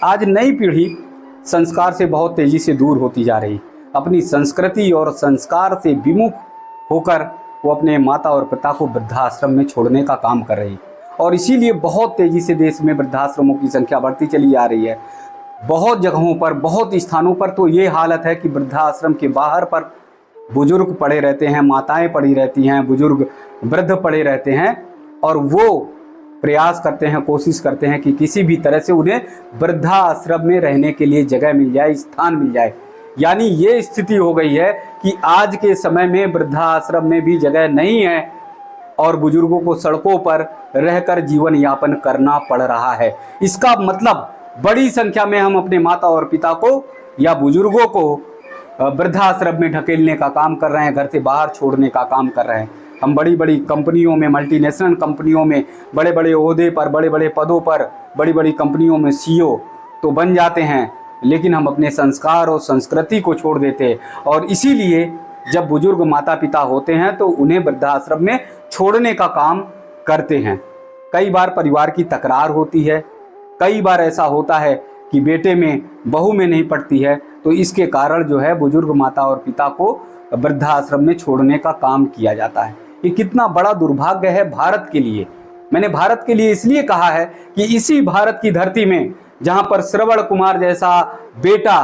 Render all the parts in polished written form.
आज नई पीढ़ी संस्कार से बहुत तेजी से दूर होती जा रही, अपनी संस्कृति और संस्कार से विमुख होकर वो अपने माता और पिता को वृद्धाश्रम में छोड़ने का काम कर रही और इसीलिए बहुत तेजी से देश में वृद्धाश्रमों की संख्या बढ़ती चली जा रही है। बहुत जगहों पर, बहुत स्थानों पर तो ये हालत है कि वृद्धाश्रम के बाहर पर बुजुर्ग पड़े रहते हैं, माताएं पड़ी रहती हैं, बुजुर्ग वृद्ध पड़े रहते हैं और वो प्रयास करते हैं, कोशिश करते हैं कि किसी भी तरह से उन्हें वृद्धाश्रम में रहने के लिए जगह मिल जाए, स्थान मिल जाए। यानी ये स्थिति हो गई है कि आज के समय में वृद्धाश्रम में भी जगह नहीं है और बुजुर्गों को सड़कों पर रहकर जीवन यापन करना पड़ रहा है। इसका मतलब बड़ी संख्या में हम अपने माता और पिता को या बुजुर्गों को वृद्धाश्रम में ढकेलने का काम कर रहे हैं, घर से बाहर छोड़ने का काम कर रहे हैं। हम बड़ी बड़ी कंपनियों में, मल्टीनेशनल कंपनियों में, बड़े बड़े ओहदे पर, बड़े बड़े पदों पर, बड़ी बड़ी कंपनियों में CEO तो बन जाते हैं, लेकिन हम अपने संस्कार और संस्कृति को छोड़ देते हैं। और इसीलिए जब बुजुर्ग माता पिता होते हैं तो उन्हें वृद्धाश्रम में छोड़ने का काम करते हैं। कई बार परिवार की तकरार होती है, कई बार ऐसा होता है कि बेटे में बहू में नहीं पड़ती है, तो इसके कारण जो है बुजुर्ग माता और पिता को वृद्धाश्रम में छोड़ने का काम किया जाता है। ये कितना बड़ा दुर्भाग्य है भारत के लिए। मैंने भारत के लिए इसलिए कहा है कि इसी भारत की धरती में जहां पर श्रवण कुमार जैसा बेटा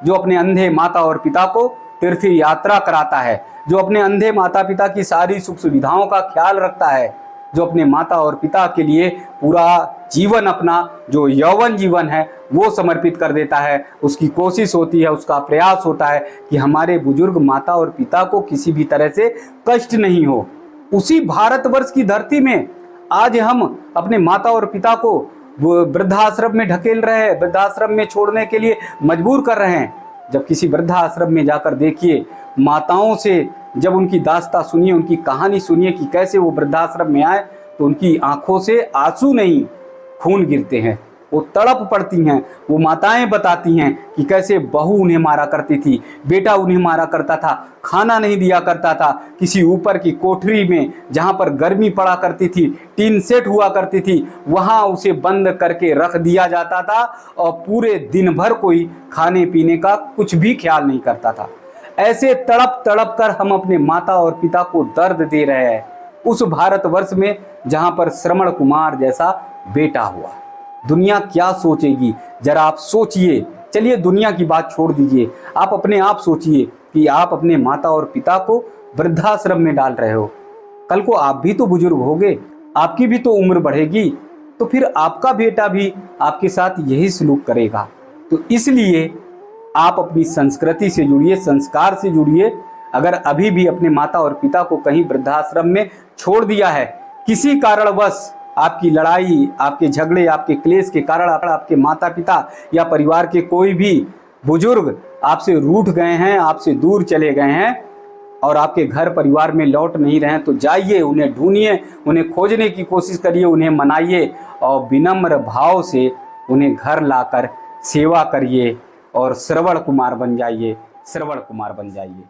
जो अपने अंधे माता और पिता को तीर्थ यात्रा कराता है, जो अपने अंधे माता पिता की सारी सुख सुविधाओं का ख्याल रखता है, जो अपने माता और पिता के लिए पूरा जीवन, अपना जो यौवन जीवन है वो समर्पित कर देता है, उसकी कोशिश होती है, उसका प्रयास होता है कि हमारे बुजुर्ग माता और पिता को किसी भी तरह से कष्ट नहीं हो। उसी भारतवर्ष की धरती में आज हम अपने माता और पिता को वृद्धाश्रम में ढकेल रहे हैं, वृद्धाश्रम में छोड़ने के लिए मजबूर कर रहे हैं। जब किसी वृद्धाश्रम में जाकर देखिए, माताओं से जब उनकी दास्तां सुनिए, उनकी कहानी सुनिए कि कैसे वो वृद्धाश्रम में आए, तो उनकी आंखों से आंसू नहीं खून गिरते हैं, वो तड़प पड़ती हैं। वो माताएं बताती हैं कि कैसे बहू उन्हें मारा करती थी, बेटा उन्हें मारा करता था, खाना नहीं दिया करता था, किसी ऊपर की कोठरी में जहां पर गर्मी पड़ा करती थी, टीन सेट हुआ करती थी, वहां उसे बंद करके रख दिया जाता था और पूरे दिन भर कोई खाने पीने का कुछ भी ख्याल नहीं करता था। ऐसे तड़प तड़प कर हम अपने माता और पिता को दर्द दे रहे हैं उस भारतवर्ष में जहां पर श्रवण कुमार जैसा बेटा हुआ। दुनिया क्या सोचेगी, जरा आप सोचिए। चलिए दुनिया की बात छोड़ दीजिए, आप अपने आप सोचिए कि आप अपने माता और पिता को वृद्धाश्रम में डाल रहे हो। कल को आप भी तो बुजुर्ग होगे, आपकी भी तो उम्र बढ़ेगी, तो फिर आपका बेटा भी आपके साथ यही सलूक करेगा। तो इसलिए आप अपनी संस्कृति से जुड़िए, संस्कार से जुड़िए। अगर अभी भी अपने माता और पिता को कहीं वृद्धाश्रम में छोड़ दिया है, किसी कारणवश आपकी लड़ाई, आपके झगड़े, आपके क्लेश के कारण आपके माता पिता या परिवार के कोई भी बुजुर्ग आपसे रूठ गए हैं, आपसे दूर चले गए हैं और आपके घर परिवार में लौट नहीं रहे हैं, तो जाइए, उन्हें ढूंढिए, उन्हें खोजने की कोशिश करिए, उन्हें मनाइए और विनम्र भाव से उन्हें घर लाकर सेवा करिए और श्रवण कुमार बन जाइए, श्रवण कुमार बन जाइए।